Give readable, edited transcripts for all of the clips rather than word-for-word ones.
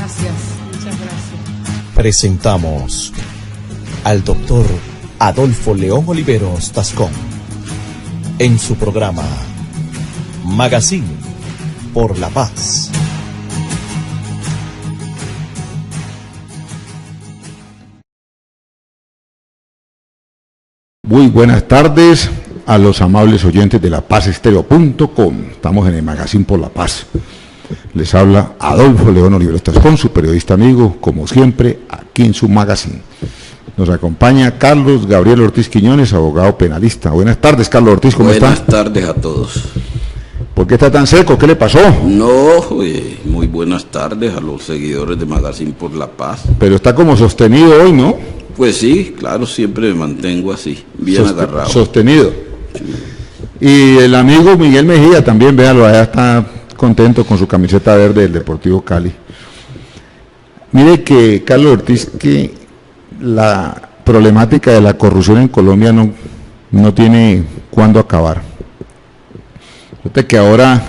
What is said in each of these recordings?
Gracias, muchas gracias. Presentamos al doctor Adolfo León Oliveros Tascón en su programa Magazine por la Paz. Muy buenas tardes a los amables oyentes de lapazestéreo.com. Estamos en el Magazine por la Paz. Les habla Adolfo León Oliveros Tascón, su periodista amigo, como siempre, aquí en su Magazine. Nos acompaña Carlos Gabriel Ortiz Quiñones, abogado penalista. Buenas tardes, Carlos Ortiz, ¿cómo está? Buenas tardes a todos. ¿Por qué está tan seco? ¿Qué le pasó? No, muy buenas tardes a los seguidores de Magazine por la Paz. Pero está como sostenido hoy, ¿no? Pues sí, claro, siempre me mantengo así, bien agarrado. Sostenido. Y el amigo Miguel Mejía también, véalo, allá está contento con su camiseta verde del Deportivo Cali. Mire que, Carlos Ortiz, que la problemática de la corrupción en Colombia no tiene cuándo acabar. Fíjate que ahora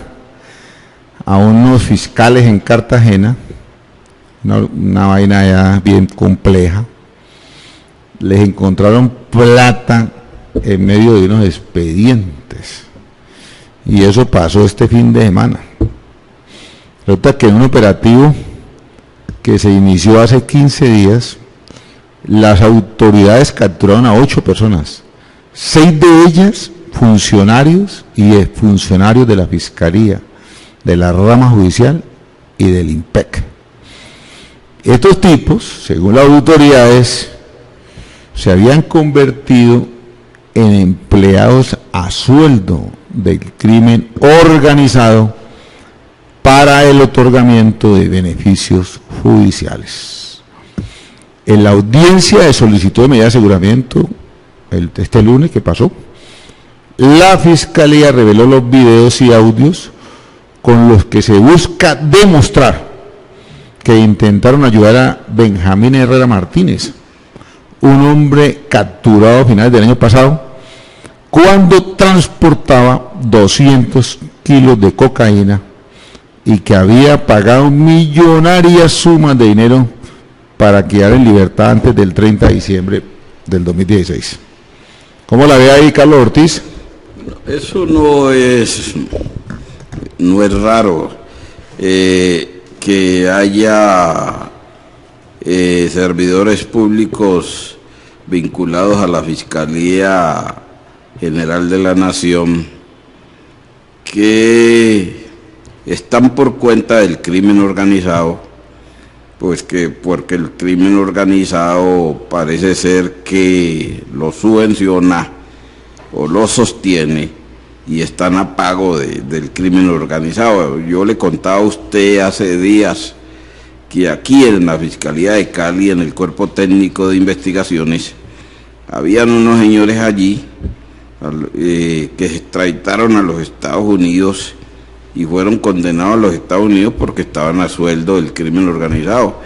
a unos fiscales en Cartagena, una vaina ya bien compleja, les encontraron plata en medio de unos expedientes, y eso pasó este fin de semana. Resulta que en un operativo que se inició hace 15 días, las autoridades capturaron a 8 personas, 6 de ellas funcionarios y exfuncionarios de la Fiscalía, de la rama judicial y del IMPEC. Estos tipos, según las autoridades, se habían convertido en empleados a sueldo del crimen organizado para el otorgamiento de beneficios judiciales. En la audiencia de solicitud de medida de aseguramiento, este lunes que pasó, la Fiscalía reveló los videos y audios con los que se busca demostrar que intentaron ayudar a Benjamín Herrera Martínez, un hombre capturado a finales del año pasado, cuando transportaba 200 kilos de cocaína y que había pagado millonarias sumas de dinero para quedar en libertad antes del 30 de diciembre del 2016. ¿Cómo la ve ahí, Carlos Ortiz? Eso no es raro que haya servidores públicos vinculados a la Fiscalía General de la Nación que están por cuenta del crimen organizado, pues que porque el crimen organizado parece ser que lo subvenciona o lo sostiene y están a pago del crimen organizado. Yo le contaba a usted hace días que aquí en la Fiscalía de Cali, en el Cuerpo Técnico de Investigaciones, habían unos señores allí que se extraditaron a los Estados Unidos y fueron condenados a los Estados Unidos porque estaban a sueldo del crimen organizado.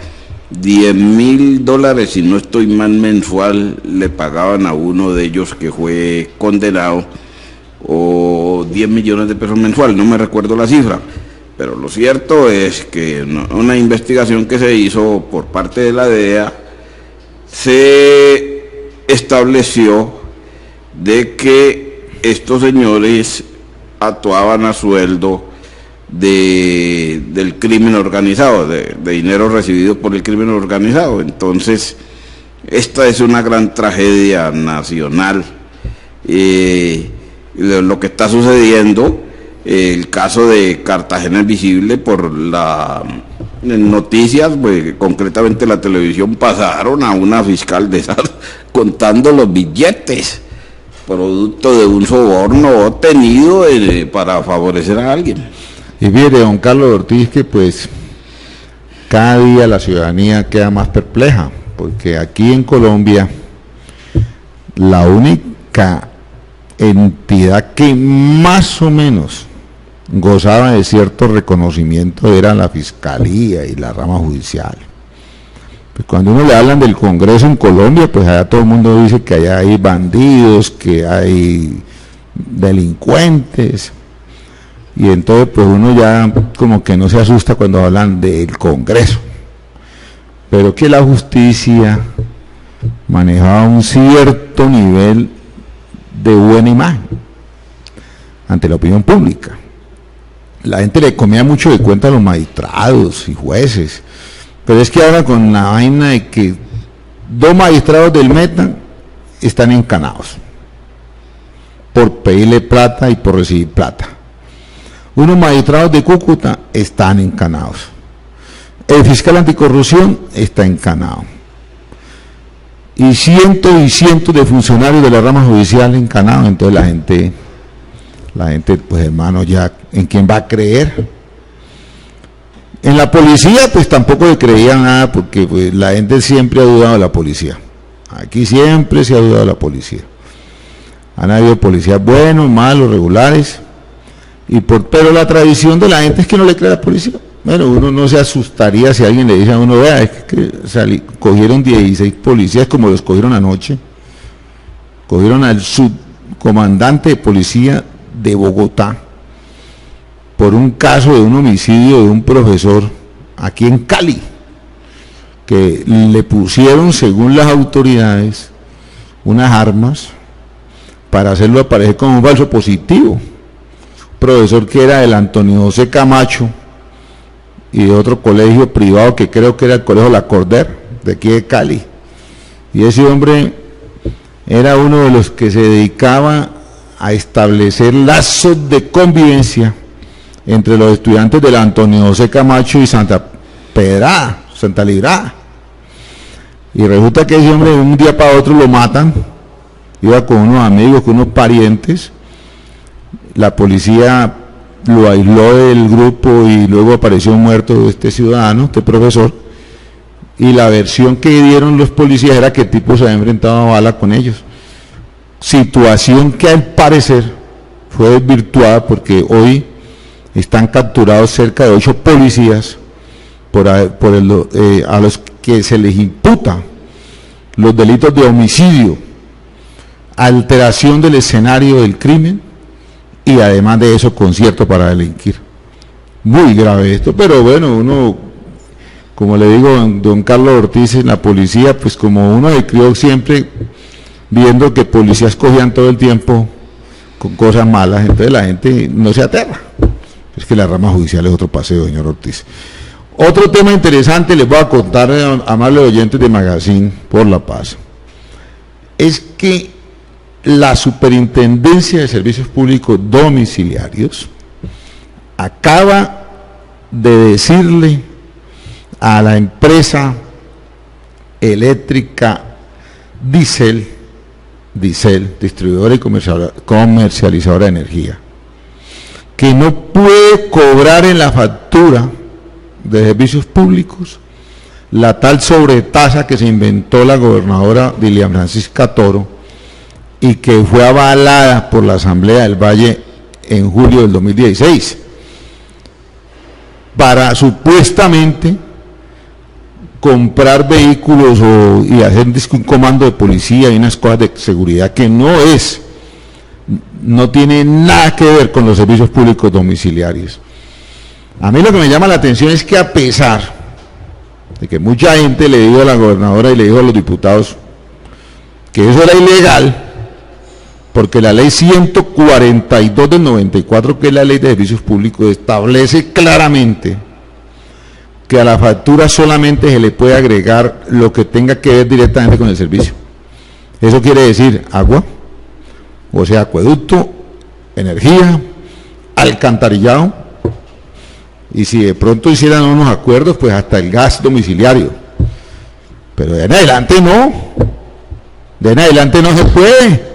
$10,000, si no estoy mal, mensual le pagaban a uno de ellos que fue condenado, o 10 millones de pesos mensual, no me recuerdo la cifra. Pero lo cierto es que una investigación que se hizo por parte de la DEA se estableció de que estos señores actuaban a sueldo del crimen organizado, de dinero recibido por el crimen organizado. Entonces, esta es una gran tragedia nacional. Lo que está sucediendo, el caso de Cartagena es visible por en noticias, pues, concretamente la televisión, pasaron a una fiscal de esas contando los billetes, producto de un soborno obtenido para favorecer a alguien. Y mire, don Carlos Ortiz, que pues cada día la ciudadanía queda más perpleja, porque aquí en Colombia la única entidad que más o menos gozaba de cierto reconocimiento era la Fiscalía y la rama judicial. Pues cuando uno le hablan del Congreso en Colombia, pues allá todo el mundo dice que allá hay bandidos, que hay delincuentes, y entonces pues uno ya como que no se asusta cuando hablan del Congreso. pero que la justicia manejaba un cierto nivel de buena imagen ante la opinión pública. La gente le comía mucho de cuenta a los magistrados y jueces, pero es que ahora con la vaina de que 2 magistrados del Meta están encanados por pedirle plata y por recibir plata. Unos magistrados de Cúcuta están encanados. El fiscal anticorrupción está encanado. Y cientos de funcionarios de la rama judicial encanados. Entonces la gente, pues hermano, ya ¿en quién va a creer? En la policía pues tampoco le creía nada, porque pues la gente siempre ha dudado de la policía. Aquí siempre se ha dudado de la policía. Han habido policías buenos, malos, regulares, pero la tradición de la gente es que no le cree a la policía. Bueno, uno no se asustaría si alguien le dice a uno, vea, es que cogieron 16 policías como los cogieron anoche, cogieron al subcomandante de policía de Bogotá por un caso de un homicidio de un profesor aquí en Cali, que le pusieron, según las autoridades, unas armas para hacerlo aparecer como un falso positivo. Profesor que era del Antonio José Camacho y de otro colegio privado que creo que era el colegio La Corder, de aquí de Cali. Y ese hombre era uno de los que se dedicaba a establecer lazos de convivencia entre los estudiantes del Antonio José Camacho y Santa Librada. Y resulta que ese hombre de un día para otro lo matan, iba con unos amigos, con unos parientes, la policía lo aisló del grupo y luego apareció muerto este ciudadano, este profesor, y la versión que dieron los policías era que el tipo se había enfrentado a bala con ellos. Situación que al parecer fue desvirtuada porque hoy están capturados cerca de 8 policías a los que se les imputa los delitos de homicidio, alteración del escenario del crimen y además de eso concierto para delinquir. Muy grave esto, pero bueno, uno, como le digo don Carlos Ortiz, en la policía, pues como uno se crió siempre viendo que policías cogían todo el tiempo con cosas malas, entonces la gente no se aterra. Es que la rama judicial es otro paseo, señor Ortiz. Otro tema interesante les voy a contar, amables oyentes de Magazine por la Paz, es que la Superintendencia de Servicios Públicos Domiciliarios acaba de decirle a la empresa eléctrica Dicel, distribuidora y comercializadora de energía, que no puede cobrar en la factura de servicios públicos la tal sobretasa que se inventó la gobernadora Dilian Francisca Toro y que fue avalada por la Asamblea del Valle en julio del 2016 para supuestamente comprar vehículos y hacer un comando de policía y unas cosas de seguridad que no tiene nada que ver con los servicios públicos domiciliarios. A mí lo que me llama la atención es que a pesar de que mucha gente le dijo a la gobernadora y le dijo a los diputados que eso era ilegal, porque la ley 142 del 94, que es la ley de servicios públicos, establece claramente que a la factura solamente se le puede agregar lo que tenga que ver directamente con el servicio. Eso quiere decir agua, o sea, acueducto, energía, alcantarillado, y si de pronto hicieran unos acuerdos, pues hasta el gas domiciliario. Pero de en adelante no. De en adelante no se puede.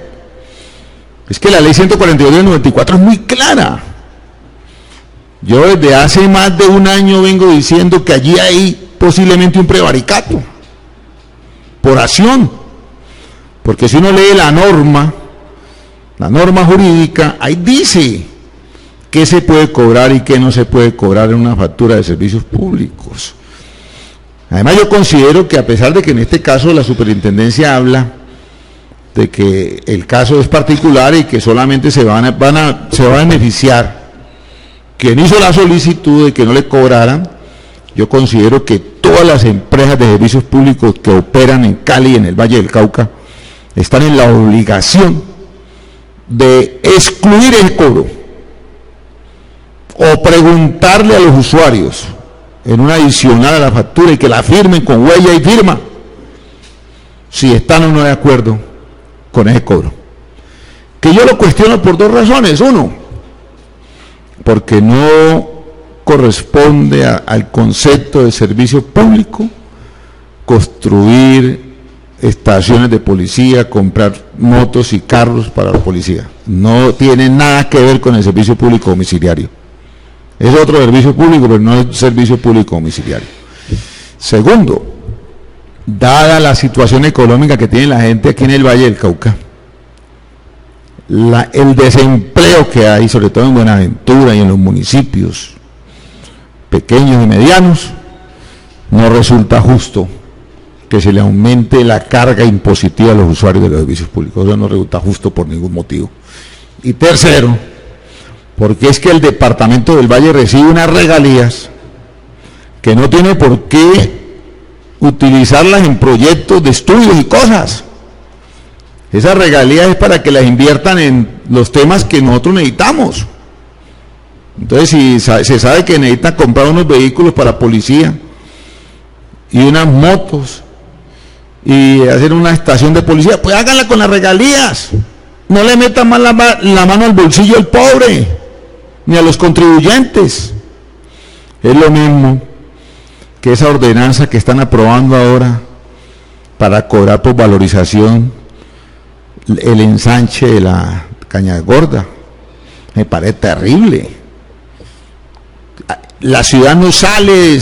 Es que la ley 142 del 94 es muy clara. Yo desde hace más de un año vengo diciendo que allí hay posiblemente un prevaricato por acción. Porque si uno lee la norma jurídica, ahí dice qué se puede cobrar y qué no se puede cobrar en una factura de servicios públicos. Además, yo considero que a pesar de que en este caso la superintendencia habla de que el caso es particular y que solamente se va a beneficiar quien hizo la solicitud de que no le cobraran yo considero que todas las empresas de servicios públicos que operan en Cali y en el Valle del Cauca están en la obligación de excluir el cobro o preguntarle a los usuarios en una adicional a la factura y que la firmen con huella y firma si están o no de acuerdo con ese cobro. Que yo lo cuestiono por dos razones. Uno, porque no corresponde al concepto de servicio público construir estaciones de policía, comprar motos y carros para la policía. No tiene nada que ver con el servicio público domiciliario. Es otro servicio público, pero no es servicio público domiciliario. Segundo, dada la situación económica que tiene la gente aquí en el Valle del Cauca, el desempleo que hay, sobre todo en Buenaventura y en los municipios pequeños y medianos, no resulta justo que se le aumente la carga impositiva a los usuarios de los servicios públicos. Eso no resulta justo por ningún motivo. Y tercero, porque es que el departamento del Valle recibe unas regalías que no tiene por qué utilizarlas en proyectos de estudios y cosas. Esas regalías es para que las inviertan en los temas que nosotros necesitamos. Entonces, si se sabe que necesitan comprar unos vehículos para policía y unas motos y hacer una estación de policía, pues háganla con las regalías. No le metan más la mano al bolsillo al pobre, ni a los contribuyentes. Es lo mismo que esa ordenanza que están aprobando ahora para cobrar por valorización el ensanche de la Caña Gorda. Me parece terrible. La ciudad no sale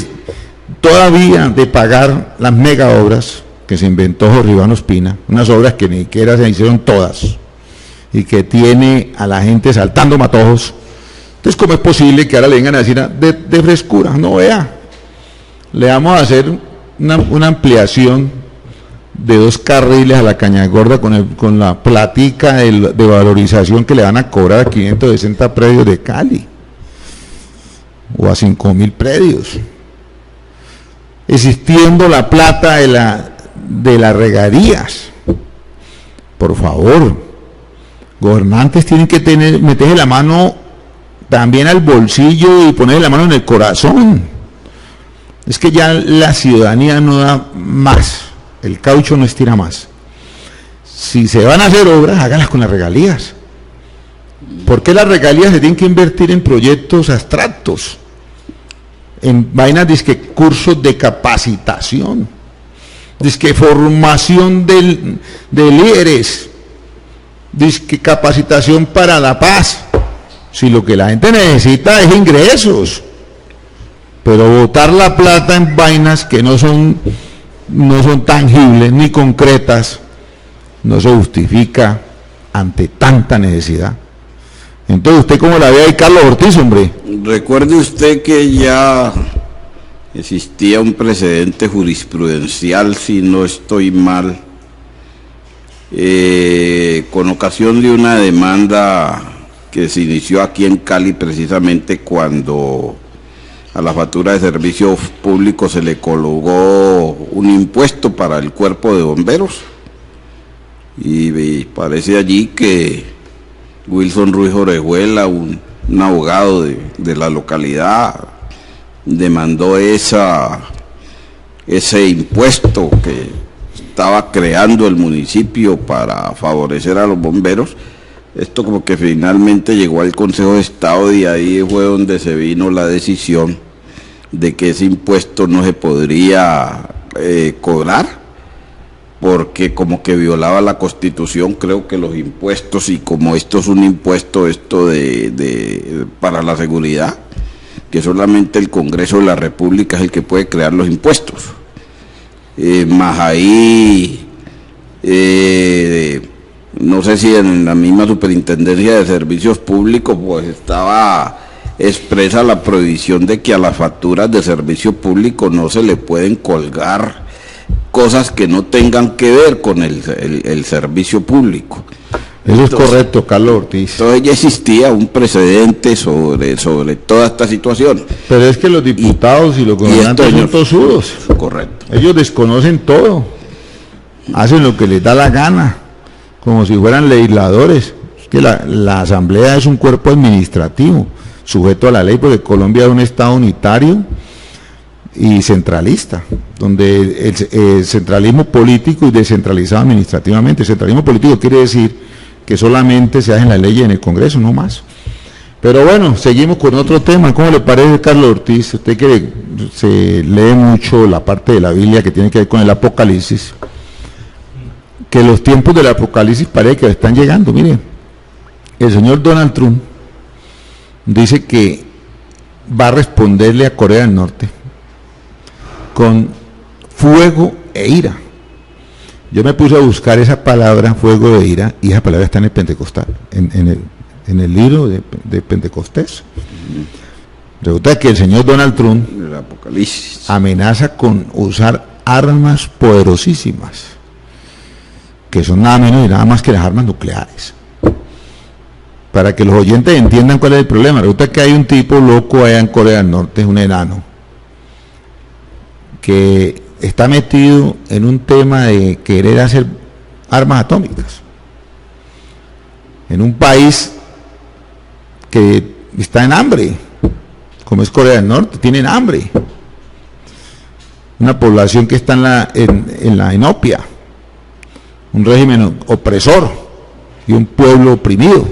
todavía de pagar las mega obras que se inventó Jorge Iván Ospina, unas obras que ni siquiera se hicieron todas y que tiene a la gente saltando matojos. Entonces, ¿cómo es posible que ahora le vengan a decir de frescura? No, vea, le vamos a hacer una ampliación de 2 carriles a la Caña Gorda con la platica de valorización que le van a cobrar a 560 predios de Cali o a 5.000 predios, existiendo la plata de las regalías. Por favor, gobernantes tienen que meterse la mano también al bolsillo y ponerle la mano en el corazón. Es que ya la ciudadanía no da más, el caucho no estira más. Si se van a hacer obras, háganlas con las regalías. ¿Por qué las regalías se tienen que invertir en proyectos abstractos? En vainas dizque cursos de capacitación, dizque formación de líderes, dizque capacitación para la paz. Si lo que la gente necesita es ingresos, pero botar la plata en vainas que no son tangibles ni concretas, no se justifica ante tanta necesidad. Entonces, ¿usted cómo la ve ahí, Carlos Ortiz, hombre? Recuerde usted que ya existía un precedente jurisprudencial, si no estoy mal, con ocasión de una demanda que se inició aquí en Cali precisamente cuando a la factura de servicios públicos se le colocó un impuesto para el cuerpo de bomberos, y parece allí que Wilson Ruiz Orejuela, un abogado de la localidad, demandó ese impuesto que estaba creando el municipio para favorecer a los bomberos. Esto como que finalmente llegó al Consejo de Estado y ahí fue donde se vino la decisión de que ese impuesto no se podría cobrar, porque como que violaba la Constitución. Creo que los impuestos, y como esto es un impuesto para la seguridad, que solamente el Congreso de la República es el que puede crear los impuestos. Más ahí, no sé si en la misma Superintendencia de Servicios Públicos pues estaba expresa la prohibición de que a las facturas de servicio público no se le pueden colgar cosas que no tengan que ver con el servicio público. Eso es correcto, Carlos Ortiz. Entonces ya existía un precedente sobre toda esta situación. Pero es que los diputados y los gobernantes son tosudos. Correcto. Ellos desconocen todo. Hacen lo que les da la gana, como si fueran legisladores. Es que la Asamblea es un cuerpo administrativo, sujeto a la ley, porque Colombia es un Estado unitario y centralista, donde el centralismo político y descentralizado administrativamente. El centralismo político quiere decir que solamente se hacen las leyes en el Congreso, no más. Pero bueno, seguimos con otro tema. ¿Cómo le parece, Carlos Ortiz? Usted que se lee mucho la parte de la Biblia que tiene que ver con el Apocalipsis, que los tiempos del Apocalipsis parece que están llegando. Miren, el señor Donald Trump dice que va a responderle a Corea del Norte con fuego e ira. Yo me puse a buscar esa palabra, fuego de ira, y esa palabra está en el Pentecostal, en el libro de Pentecostés. Resulta que el señor Donald Trump El Apocalipsis amenaza con usar armas poderosísimas, que son nada menos y nada más que las armas nucleares. Para que los oyentes entiendan cuál es el problema, resulta que hay un tipo loco allá en Corea del Norte, es un enano, que está metido en un tema de querer hacer armas atómicas en un país que está en hambre, como es Corea del Norte. Tienen hambre, una población que está en la inopia, un régimen opresor y un pueblo oprimido,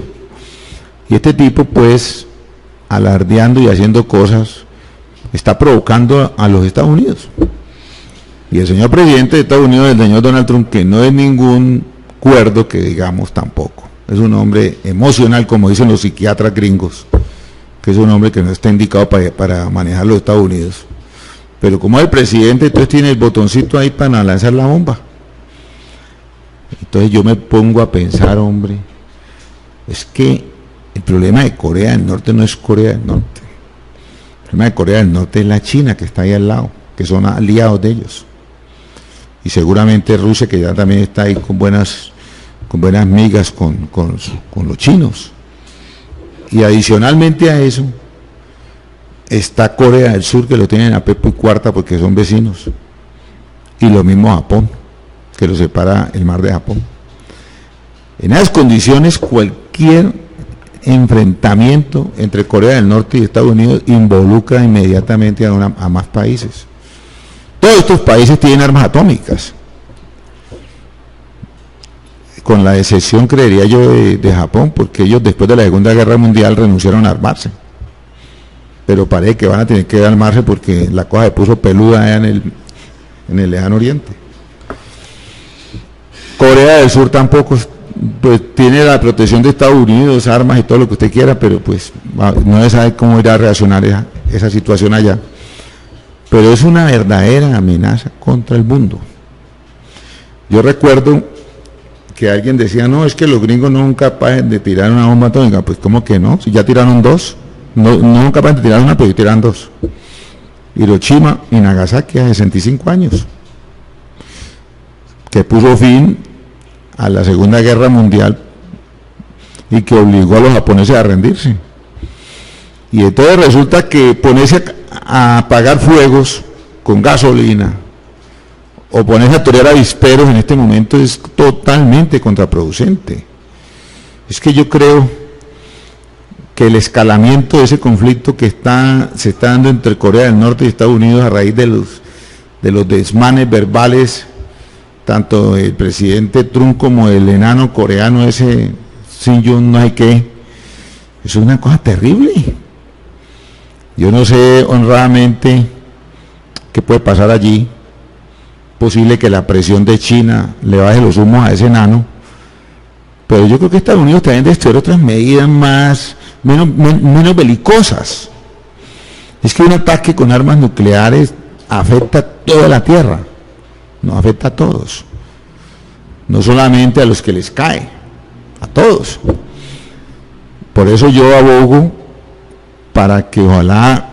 y este tipo, pues, alardeando y haciendo cosas, está provocando a los Estados Unidos. Y el señor presidente de Estados Unidos, el señor Donald Trump, que no es ningún cuerdo que digamos tampoco, es un hombre emocional, como dicen los psiquiatras gringos, que es un hombre que no está indicado para manejar los Estados Unidos. Pero como es el presidente, entonces tiene el botoncito ahí para lanzar la bomba. Entonces yo me pongo a pensar, hombre, es que el problema de Corea del Norte no es Corea del Norte. El problema de Corea del Norte es la China, que está ahí al lado, que son aliados de ellos. Y seguramente Rusia, que ya también está ahí con buenas migas con los chinos. Y adicionalmente a eso, está Corea del Sur, que lo tienen a pepo y cuarta porque son vecinos. Y lo mismo Japón, que lo separa el mar de Japón. En esas condiciones, cualquier enfrentamiento entre Corea del Norte y Estados Unidos involucra inmediatamente a más países. Todos estos países tienen armas atómicas, con la excepción, creería yo, de Japón, porque ellos después de la Segunda Guerra Mundial renunciaron a armarse. Pero parece que van a tener que armarse porque la cosa se puso peluda allá en el lejano oriente. Corea del Sur tampoco, pues tiene la protección de Estados Unidos, armas y todo lo que usted quiera, pero pues no se sabe cómo irá a reaccionar esa situación allá. Pero es una verdadera amenaza contra el mundo. Yo recuerdo que alguien decía, no, es que los gringos no son capaces de tirar una bomba atómica. Pues ¿cómo que no? Si ya tiraron dos. No son capaces de tirar una, pero tiraron dos. Hiroshima y Nagasaki a 65 años. Que puso fin a la Segunda Guerra Mundial y que obligó a los japoneses a rendirse. Y entonces resulta que ponerse a apagar fuegos con gasolina o ponerse a torear avisperos en este momento es totalmente contraproducente. Es que yo creo que el escalamiento de ese conflicto que se está dando entre Corea del Norte y Estados Unidos a raíz de los desmanes verbales, tanto el presidente Trump como el enano coreano ese Kim Jong no sé qué, eso es una cosa terrible. Yo no sé honradamente qué puede pasar allí. Posible que la presión de China le baje los humos a ese enano, pero yo creo que Estados Unidos también debe tener otras medidas menos belicosas. Es que un ataque con armas nucleares afecta a toda la Tierra, nos afecta a todos, no solamente a los que les cae, a todos. Por eso yo abogo para que ojalá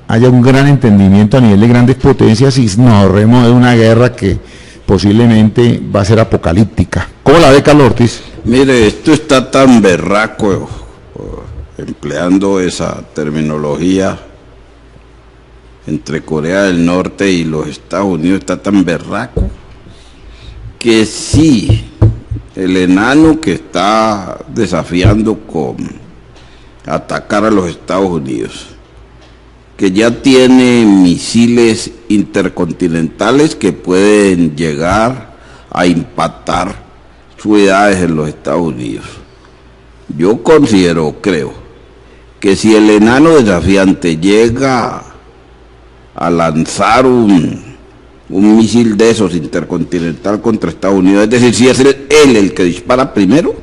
haya un gran entendimiento a nivel de grandes potencias y nos ahorremos de una guerra que posiblemente va a ser apocalíptica. ¿Cómo la ve, Carlos Ortiz? Mire, esto está tan berraco, empleando esa terminología entre Corea del Norte y los Estados Unidos, está tan berraco que sí, el enano que está desafiando con atacar a los Estados Unidos, que ya tiene misiles intercontinentales que pueden llegar a impactar ciudades en los Estados Unidos. Yo creo, que si el enano desafiante llega a lanzar un misil de esos intercontinental contra Estados Unidos, es decir, si es él el que dispara primero,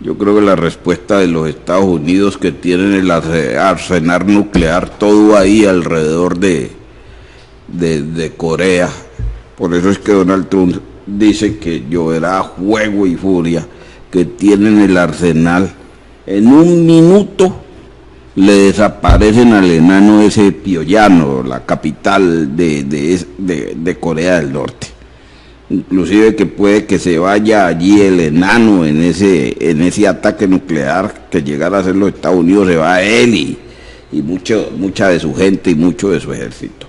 yo creo que la respuesta de los Estados Unidos, que tienen el arsenal nuclear todo ahí alrededor de Corea, por eso es que Donald Trump dice que lloverá fuego y furia, que tienen el arsenal, en un minuto le desaparecen al enano ese Pyongyang, la capital de Corea del Norte. Inclusive que puede que se vaya allí el enano en ese ataque nuclear que llegara a hacer los Estados Unidos, se va él y mucha de su gente y mucho de su ejército.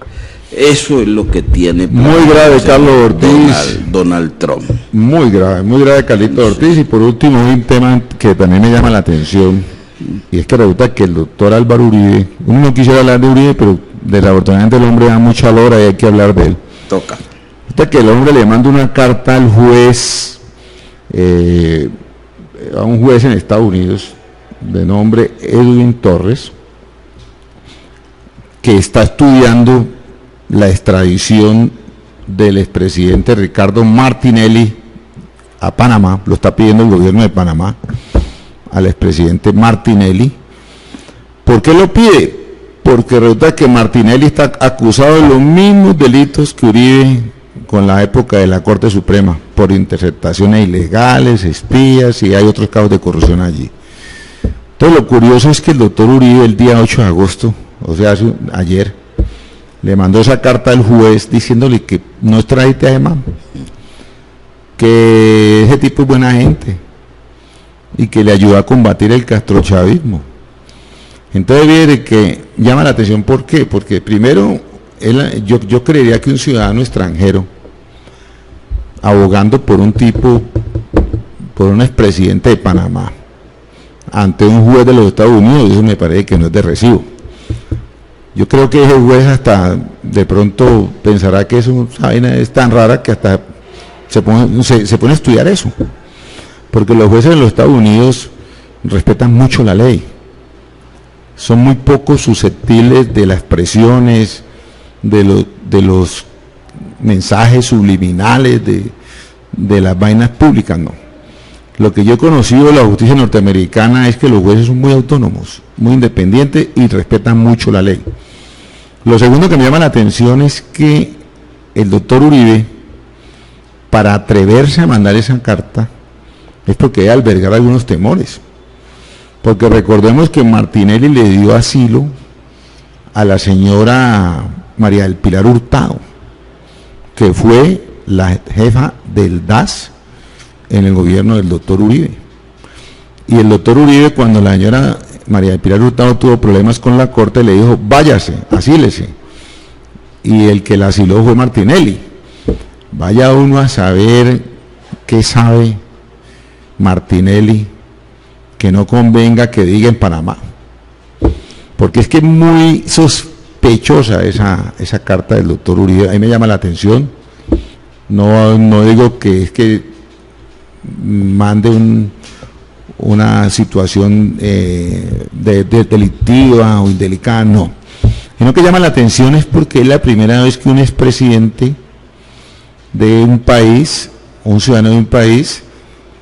Eso es lo que tiene muy grave Carlos Ortiz, Donald Trump. Muy grave Carlitos Ortiz. Y por último, un tema que también me llama la atención, y es que resulta que el doctor Álvaro Uribe, uno no quisiera hablar de Uribe, pero desafortunadamente el hombre da mucha lora y hay que hablar de él. Toca. Resulta que el hombre le manda una carta al juez, a un juez en Estados Unidos, de nombre Edwin Torres, que está estudiando la extradición del expresidente Ricardo Martinelli a Panamá. Lo está pidiendo el gobierno de Panamá al expresidente Martinelli. ¿Por qué lo pide? Porque resulta que Martinelli está acusado de los mismos delitos que Uribe con la época de la Corte Suprema, por interceptaciones ilegales, espías, y hay otros casos de corrupción allí. Entonces lo curioso es que el doctor Uribe el día 8 de agosto, o sea, ayer, le mandó esa carta al juez diciéndole que no extradite a Emma, que ese tipo es buena gente y que le ayuda a combatir el castrochavismo. Entonces viene que llama la atención. ¿Por qué? Porque primero, yo creería que un ciudadano extranjero abogando por un expresidente de Panamá ante un juez de los Estados Unidos, eso me parece que no es de recibo. Yo creo que ese juez hasta de pronto pensará que esa vaina es tan rara que hasta se pone a estudiar eso, porque los jueces de los Estados Unidos respetan mucho la ley, son muy poco susceptibles de las presiones, de los mensajes subliminales, de las vainas públicas, no. Lo que yo he conocido de la justicia norteamericana es que los jueces son muy autónomos, muy independientes y respetan mucho la ley. Lo segundo que me llama la atención es que el doctor Uribe, para atreverse a mandar esa carta, es porque debe albergar algunos temores. Porque recordemos que Martinelli le dio asilo a la señora María del Pilar Hurtado, que fue la jefa del DAS en el gobierno del doctor Uribe. Y el doctor Uribe, cuando la señora María del Pilar Hurtado tuvo problemas con la corte, le dijo, váyase, asílese. Y el que la asiló fue Martinelli. Vaya uno a saber qué sabe Martinelli que no convenga que diga en Panamá. Porque es que es muy sospechosa esa carta del doctor Uribe. Ahí me llama la atención. No digo que es que mande una situación delictiva o indelicada, no. Sino que llama la atención es porque es la primera vez que un expresidente de un país, un ciudadano de un país,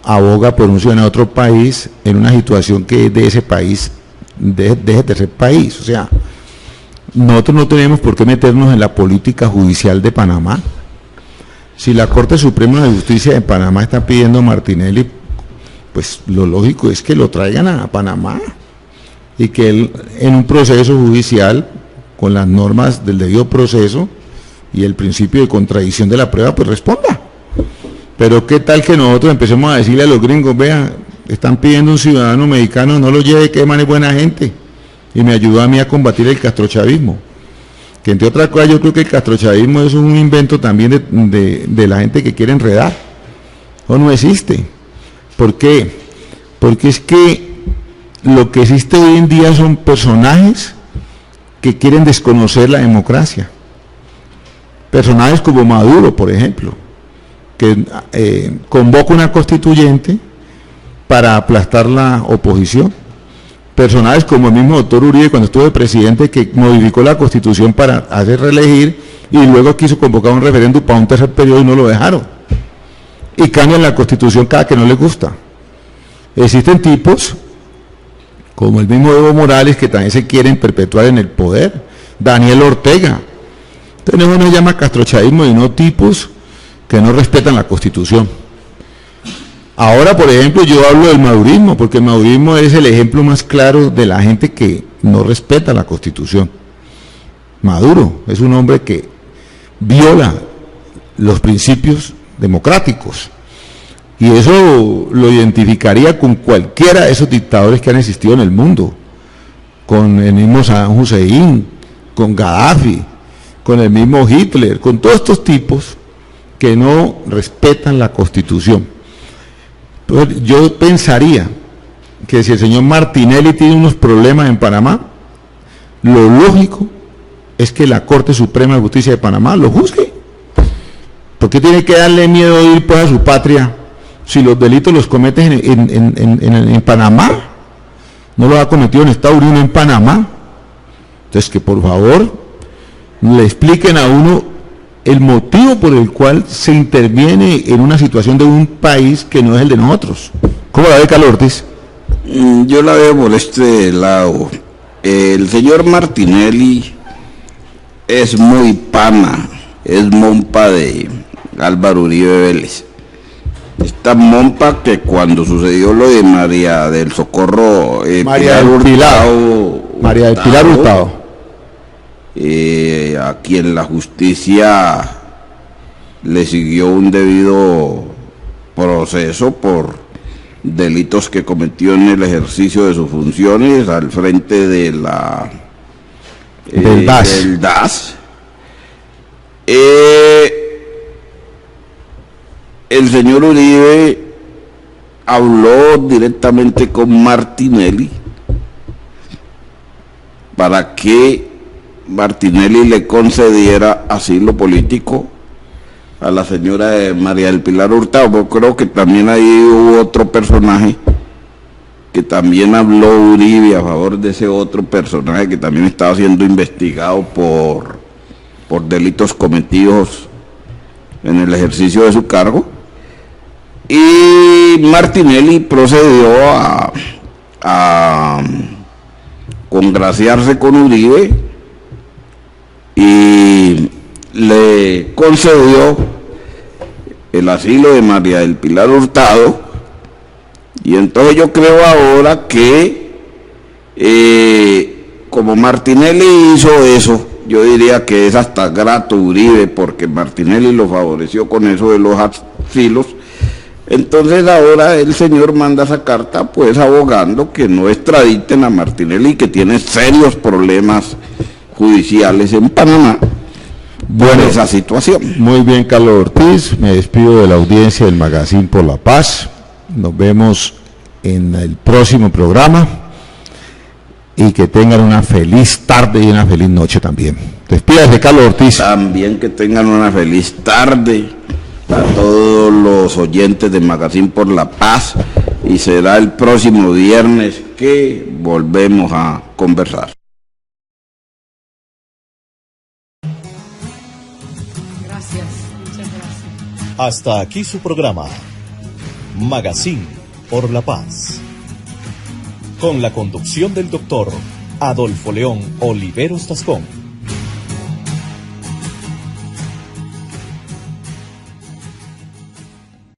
aboga por un ciudadano de otro país en una situación que es de ese país, de ese tercer país. O sea, nosotros no tenemos por qué meternos en la política judicial de Panamá. Si la Corte Suprema de Justicia de Panamá está pidiendo a Martinelli, pues lo lógico es que lo traigan a Panamá y que él, en un proceso judicial, con las normas del debido proceso y el principio de contradicción de la prueba, pues responda. Pero qué tal que nosotros empecemos a decirle a los gringos, vean, están pidiendo un ciudadano mexicano, no lo lleve, que man es buena gente, y me ayudó a mí a combatir el castrochavismo, que entre otras cosas yo creo que el castrochavismo es un invento también de la gente que quiere enredar, o no existe. ¿Por qué? Porque es que lo que existe hoy en día son personajes que quieren desconocer la democracia, personajes como Maduro, por ejemplo, que convoca una constituyente para aplastar la oposición. Personajes como el mismo doctor Uribe, cuando estuvo de presidente, que modificó la constitución para hacer reelegir y luego quiso convocar un referéndum para un tercer periodo y no lo dejaron. Y cambian la constitución cada que no les gusta. Existen tipos como el mismo Evo Morales que también se quieren perpetuar en el poder, Daniel Ortega. Entonces no se llama castrochavismo y no tipos que no respetan la constitución. Ahora, por ejemplo, yo hablo del madurismo, porque el madurismo es el ejemplo más claro de la gente que no respeta la Constitución. Maduro es un hombre que viola los principios democráticos, y eso lo identificaría con cualquiera de esos dictadores que han existido en el mundo, con el mismo Saddam Hussein, con Gaddafi, con el mismo Hitler, con todos estos tipos que no respetan la Constitución. Entonces, yo pensaría que si el señor Martinelli tiene unos problemas en Panamá, lo lógico es que la Corte Suprema de Justicia de Panamá lo juzgue. ¿Por qué tiene que darle miedo de ir pues a su patria si los delitos los comete en Panamá? No los ha cometido en Estados Unidos, en Panamá. Entonces, que por favor le expliquen a uno el motivo por el cual se interviene en una situación de un país que no es el de nosotros. ¿Cómo la ve, Carlos Ortiz? Yo la veo por este lado. El señor Martinelli es muy pana, es mompa de Álvaro Uribe Vélez. Esta mompa que cuando sucedió lo de María del Socorro, María del Pilar Hurtado, a quien la justicia le siguió un debido proceso por delitos que cometió en el ejercicio de sus funciones al frente de del DAS. El señor Uribe habló directamente con Martinelli para que Martinelli le concediera asilo político a la señora María del Pilar Hurtado. Yo creo que también ahí hubo otro personaje que también habló Uribe a favor de ese otro personaje que también estaba siendo investigado por delitos cometidos en el ejercicio de su cargo. Y Martinelli procedió a congraciarse con Uribe y le concedió el asilo de María del Pilar Hurtado. Y entonces yo creo ahora que como Martinelli hizo eso, yo diría que es hasta grato Uribe, porque Martinelli lo favoreció con eso de los asilos. Entonces ahora el señor manda esa carta pues abogando que no extraditen a Martinelli, que tiene serios problemas judiciales en Panamá por esa situación. Muy bien, Carlos Ortiz, me despido de la audiencia del Magazine por la Paz. Nos vemos en el próximo programa y que tengan una feliz tarde y una feliz noche también. Despídase, Carlos Ortiz. También que tengan una feliz tarde a todos los oyentes de Magazine por la Paz, y será el próximo viernes que volvemos a conversar. Gracias, muchas gracias. Hasta aquí su programa Magazine por la Paz, con la conducción del doctor Adolfo León Oliveros Tascón.